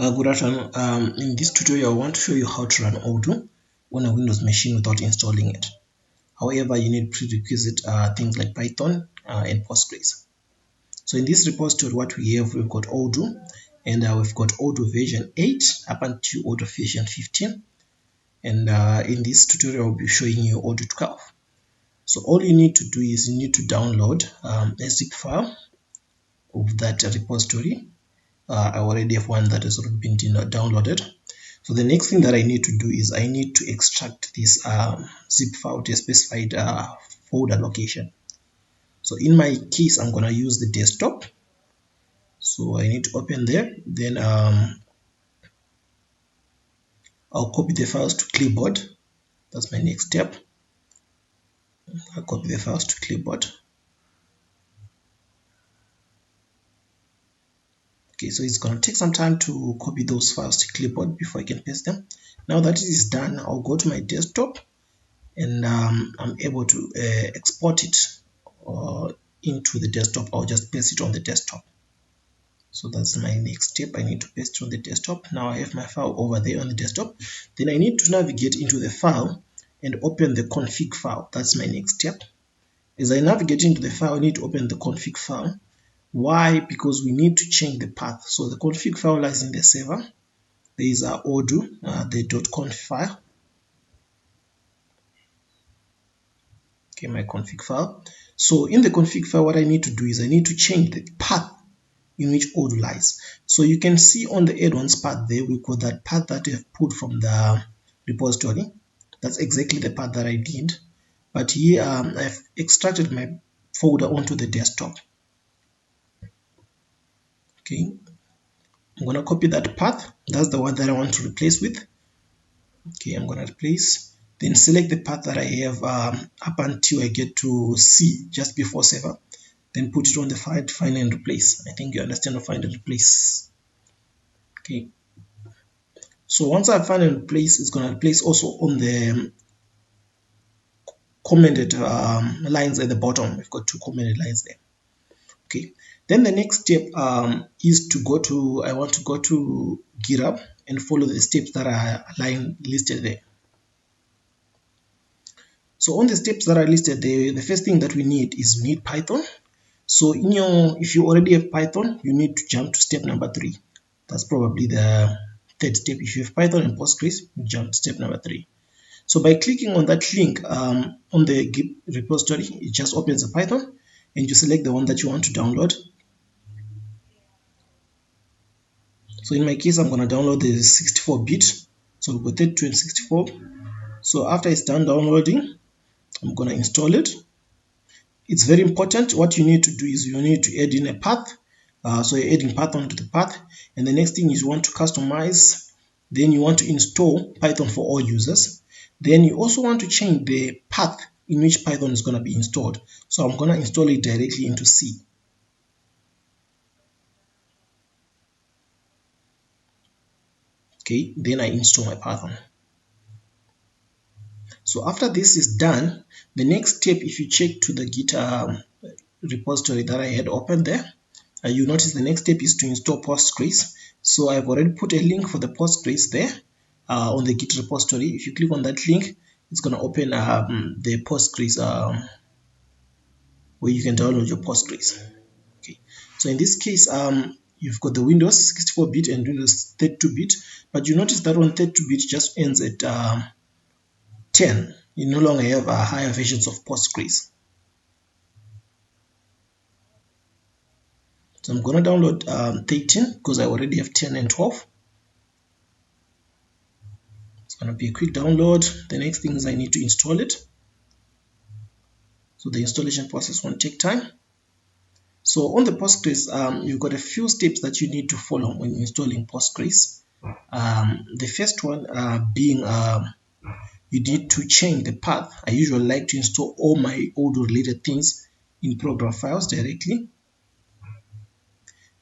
Good afternoon. In this tutorial, I want to show you how to run Odoo on a Windows machine without installing it. However, you need prerequisite things like Python and Postgres. So in this repository, what we've got Odoo, and we've got Odoo version 8 up until Odoo version 15. And in this tutorial, I'll be showing you Odoo 12. So all you need to do is you need to download a zip file of that repository. I already have one that has already been downloaded. So the next thing that I need to do is I need to extract this zip file to a specified folder location. So in my case, I'm going to use the desktop. So I need to open there. Then I'll copy the files to clipboard. That's my next step. I'll copy the files to clipboard. Okay, so it's going to take some time to copy those files to clipboard before I can paste them. Now that it is done, I'll go to my desktop and I'm able to export it into the desktop. I'll just paste it on the desktop. So that's my next step. I need to paste it on the desktop. Now I have my file over there on the desktop. Then I need to navigate into the file and open the config file. That's my next step. As I navigate into the file, I need to open the config file. Why? Because we need to change the path. So the config file lies in the server. There is our Odoo, the .conf file. Okay, my config file. So in the config file, what I need to do is I need to change the path in which Odoo lies. So you can see on the add-ons path there, we got that path that we have pulled from the repository. That's exactly the path that I did. But here I've extracted my folder onto the desktop. Okay, I'm going to copy that path. That's the one that I want to replace with. Okay, I'm going to replace. Then select the path that I have up until I get to C, just before server. Then put it on the find and replace. I think you understand what find and replace. Okay. So once I find and replace, it's going to replace also on the commented lines at the bottom. We've got two commented lines there. Okay. Then the next step is to go to, I want to go to GitHub and follow the steps that are listed there. So on the steps that are listed there, the first thing that we need is we need Python. So if you already have Python, you need to jump to step number 3. That's probably the third step. If you have Python and Postgres, you jump to step number 3. So by clicking on that link on the Git repository, it just opens a Python and you select the one that you want to download. So in my case, I'm going to download the 64-bit. So we'll go 32 and 64. So after it's done downloading, I'm going to install it. It's very important. What you need to do is you need to add in a path. So you're adding Python to the path. And the next thing is you want to customize. Then you want to install Python for all users. Then you also want to change the path in which Python is going to be installed. So I'm going to install it directly into C. Okay, then I install my Python. So after this is done, the next step, if you check to the Git repository that I had opened there, you notice the next step is to install Postgres. So I've already put a link for the Postgres there on the Git repository. If you click on that link, it's going to open the Postgres where you can download your Postgres. Okay. So in this case, you've got the Windows 64-bit and Windows 32-bit, but you notice that on 32-bit just ends at 10. You no longer have higher versions of Postgres. So I'm going to download 13 because I already have 10 and 12. It's going to be a quick download. The next thing is I need to install it. So the installation process won't take time. So on the Postgres, you've got a few steps that you need to follow when installing Postgres. The first one being you need to change the path. I usually like to install all my Odoo related things in program files directly.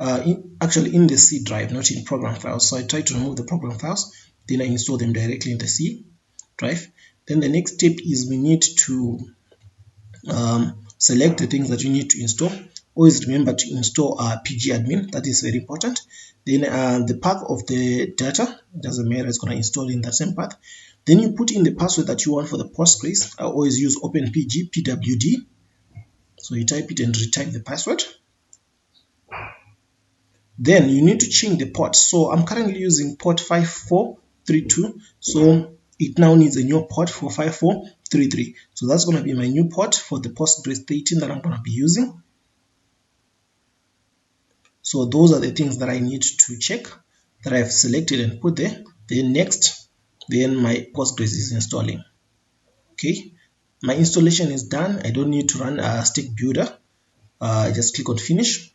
Actually in the C drive, not in program files. So I try to remove the program files, then I install them directly in the C drive. Then the next step is we need to select the things that you need to install. Always remember to install pgadmin. That is very important. Then the path of the data, doesn't matter, it's going to install in that same path. Then you put in the password that you want for the Postgres. I always use OpenPG PWD. So you type it and retype the password. Then you need to change the port. So I'm currently using port 5432. So it now needs a new port for 5433. So that's going to be my new port for the Postgres 13 that I'm going to be using. So those are the things that I need to check, that I've selected and put there. Then next, then my Postgres is installing. Okay, my installation is done. I don't need to run a stick builder. I just click on finish.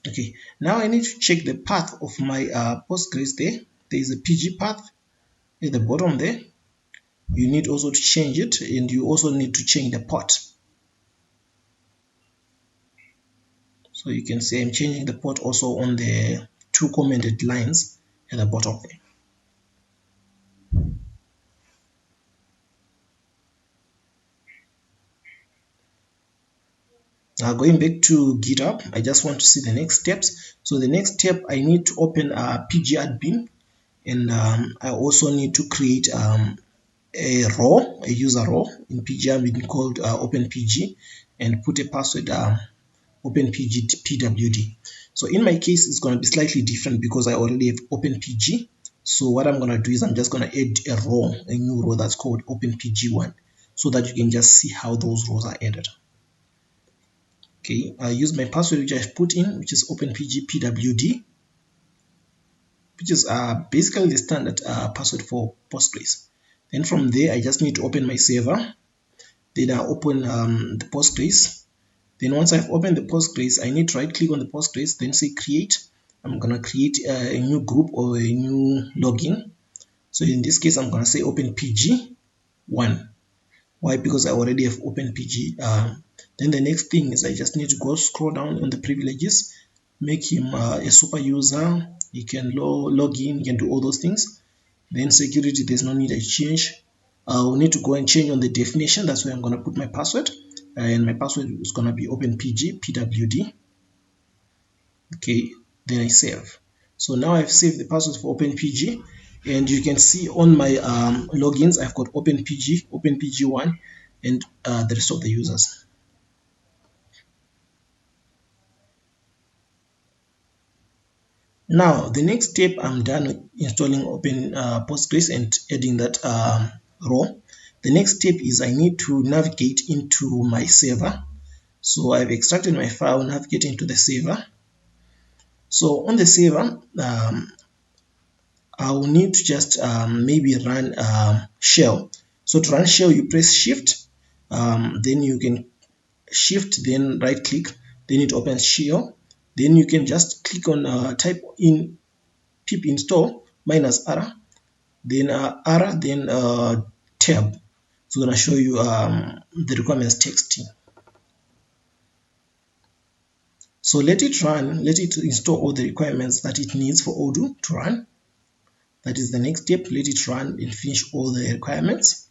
Okay, now I need to check the path of my Postgres there. There is a PG path at the bottom there. You need also to change it, and you also need to change the port. So you can see I'm changing the port also on the two commented lines at the bottom there. Now going back to GitHub, I just want to see the next steps. So the next step, I need to open a PG admin, and I also need to create a role, a user role in PG admin called OpenPG, and put a password OpenPG PWD. So in my case, it's going to be slightly different because I already have OpenPG. So what I'm going to do is I'm just going to add a role, a new role that's called OpenPG1, so that you can just see how those roles are added. Okay, I use my password which I've put in, which is OpenPG PWD, which is basically the standard password for Postgres. Then from there, I just need to open my server. Then I open the Postgres. Then once I've opened the Postgres, I need to right click on the Postgres, then say create. I'm going to create a new group or a new login. So in this case, I'm going to say OpenPG1. Why? Because I already have OpenPG. Then the next thing is I just need to go scroll down on the privileges, make him a super user. He can log in, he can do all those things. Then security, there's no need to change. I'll need to go and change on the definition. That's where I'm going to put my password. And my password is going to be OpenPG PWD. Okay, then I save. So now I've saved the password for OpenPG, and you can see on my logins I've got OpenPG, OpenPG1, and the rest of the users. Now the next step, I'm done with installing Open Postgres and adding that row. The next step is I need to navigate into my server. So I've extracted my file, navigate into the server. So on the server, I will need to just maybe run shell. So to run shell, you press shift, then you can shift, then right click, then it opens shell. Then you can just click on type in pip install -r, then r, then tab. So I'm going to show you the requirements text. So let it run, let it install all the requirements that it needs for Odoo to run. That is the next step. Let it run and finish all the requirements.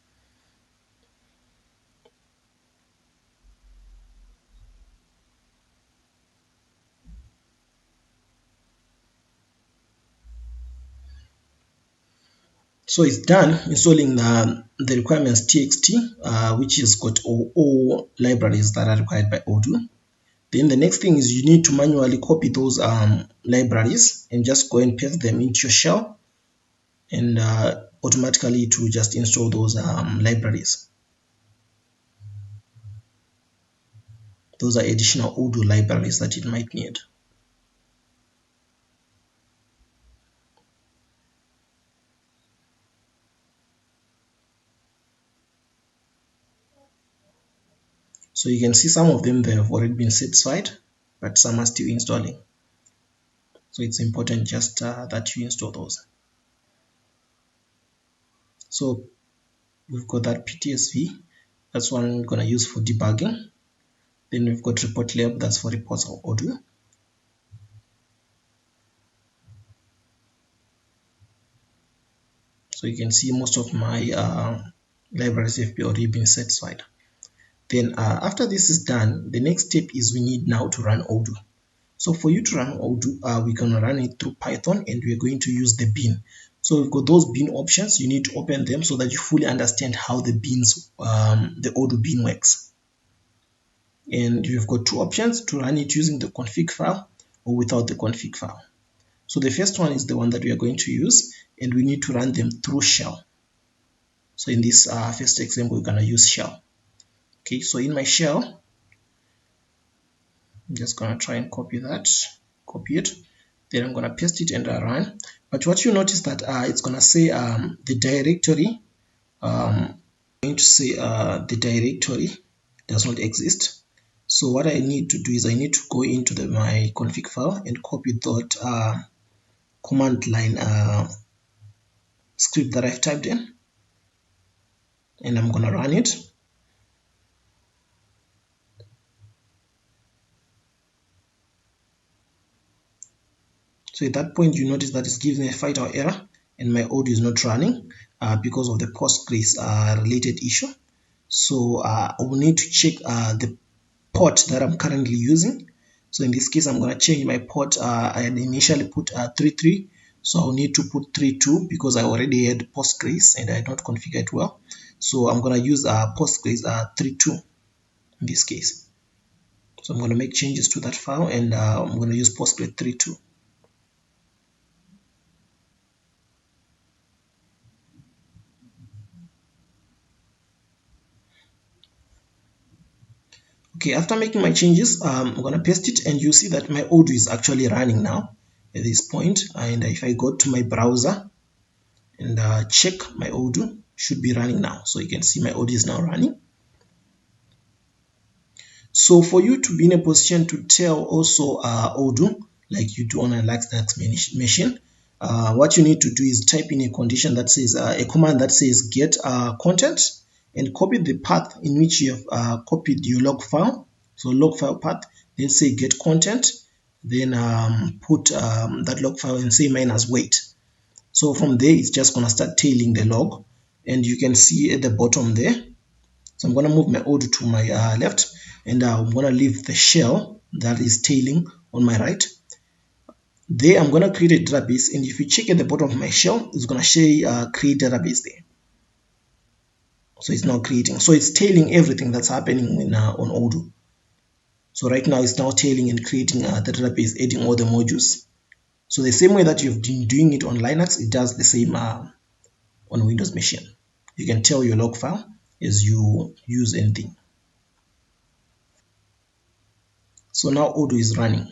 So it's done installing the requirements txt, which has got all libraries that are required by Odoo. Then the next thing is you need to manually copy those libraries and just go and paste them into your shell, and automatically to just install those libraries. Those are additional Odoo libraries that it might need. So you can see some of them, they have already been satisfied, but some are still installing. So it's important just that you install those. So we've got that PTSV, that's one we're going to use for debugging. Then we've got report lab, that's for reports of Odoo. So you can see most of my libraries have already been satisfied. Then after this is done, the next step is we need now to run Odoo. So for you to run Odoo, we're going to run it through Python, and we're going to use the bin. So we've got those bin options. You need to open them so that you fully understand how the bins, the Odoo bin works. And you've got two options to run it using the config file or without the config file. So the first one is the one that we are going to use, and we need to run them through shell. So in this first example, we're going to use shell. Okay, so in my shell, I'm just going to try and copy it. Then I'm going to paste it and run. But what you notice that it's going to say the directory, going to say the directory does not exist. So what I need to do is I need to go into my config file and copy that command line script that I've typed in, and I'm going to run it. So at that point, you notice that it's giving a fatal error and my Odoo is not running because of the Postgres related issue. So I will need to check the port that I'm currently using. So in this case, I'm going to change my port. I had initially put 33, so I'll need to put 32 because I already had Postgres and I had not configured well. So I'm going to use Postgres 32 in this case. So I'm going to make changes to that file, and I'm going to use Postgres 32. Okay, after making my changes, I'm going to paste it, and you see that my Odoo is actually running now at this point. And if I go to my browser and check my Odoo, should be running now. So you can see my Odoo is now running. So for you to be in a position to tell also Odoo, like you do on a Linux machine, what you need to do is type in a condition that says, a command that says get content, and copy the path in which you have copied your log file. So log file path, then say get content, then put that log file and say minus weight. So from there, it's just going to start tailing the log, and you can see at the bottom there. So I'm going to move my Odoo to my left, and I'm going to leave the shell that is tailing on my right. There, I'm going to create a database, and if you check at the bottom of my shell, it's going to say create database there. So it's now creating. So it's tailing everything that's happening on Odoo. So right now it's now tailing and creating the database, adding all the modules. So the same way that you've been doing it on Linux, it does the same on Windows machine. You can tell your log file as you use anything. So now Odoo is running.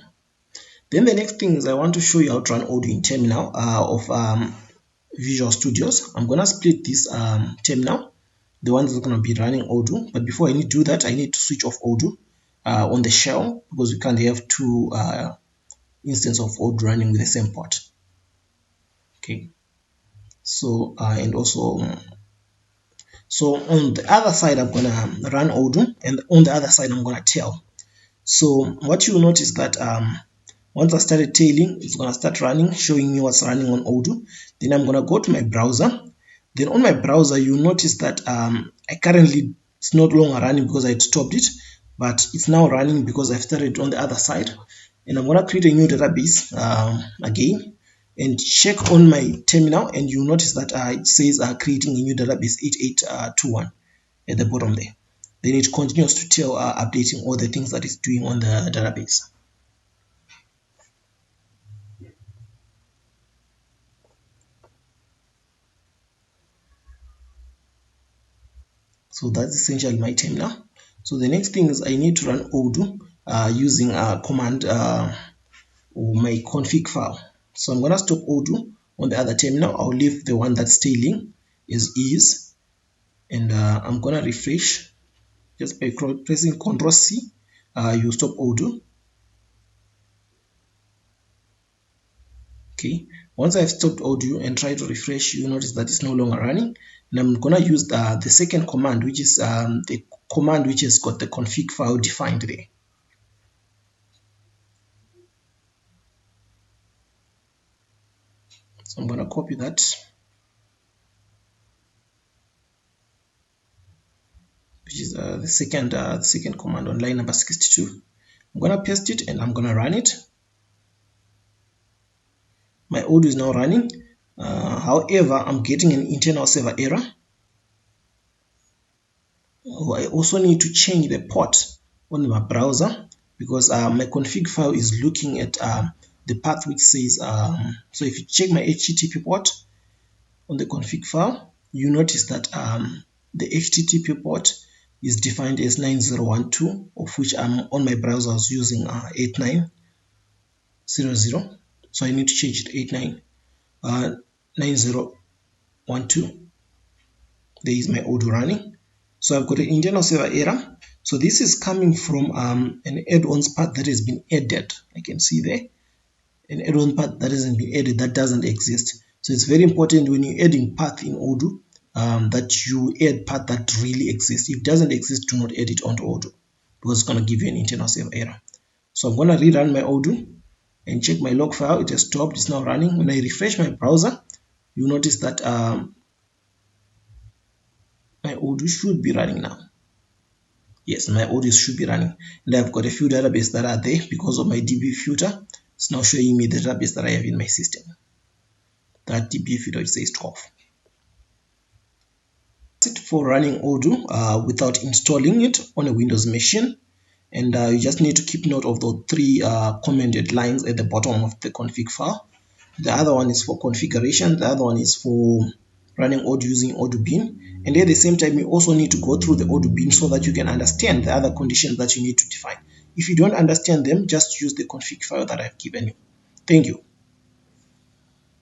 Then the next thing is I want to show you how to run Odoo in terminal of Visual Studios. I'm going to split this terminal, the one that's going to be running Odoo. But before I need to do that, I need to switch off Odoo on the shell, because we can't have two instances of Odoo running with the same port. Okay. So and also so on the other side, I'm going to run Odoo, and on the other side, I'm going to tail. So what you'll notice that once I started tailing, it's going to start running, showing me what's running on Odoo. Then I'm going to go to my browser. Then on my browser, you'll notice that I currently, it's not longer running because I had stopped it, but it's now running because I've started on the other side. And I'm going to create a new database again, and check on my terminal, and you'll notice that it says creating a new database 8821 at the bottom there. Then it continues to tell updating all the things that it's doing on the database. So that's essentially my terminal. So the next thing is I need to run Odoo using a command or my config file. So I'm going to stop Odoo on the other terminal. I'll leave the one that's tailing as is, and I'm going to refresh just by pressing Ctrl C. You stop Odoo. Okay, once I've stopped Odoo and try to refresh, you notice that it's no longer running. And I'm going to use the second command, which is the command which has got the config file defined there. So I'm going to copy that. which is the second command on line number 62. I'm gonna paste it and I'm gonna run it. My Odoo is now running. However, I'm getting an internal server error. I also need to change the port on my browser because my config file is looking at the path which says, so if you check my HTTP port on the config file, you notice that the HTTP port is defined as 9012, of which I'm on my browser I was using 8900. So I need to change it 9012. There is my Odoo running. So I've got an internal server error. So this is coming from an add-ons path that has been added. I can see there an add-on path that hasn't been added, that doesn't exist. So it's very important when you're adding path in Odoo that you add path that really exists. If it doesn't exist, do not add it onto Odoo because it's going to give you an internal server error. So I'm going to rerun my Odoo and check my log file. It has stopped. It's now running. When I refresh my browser, you notice that my Odoo should be running now. Yes, my Odoo should be running. And I've got a few databases that are there because of my DB filter. It's now showing me the database that I have in my system. That DB filter says 12. That's it for running Odoo without installing it on a Windows machine. And you just need to keep note of the three commented lines at the bottom of the config file. The other one is for configuration. The other one is for running Odoo using Odoo bin. And at the same time, you also need to go through the Odoo bin so that you can understand the other conditions that you need to define. If you don't understand them, just use the config file that I've given you. Thank you.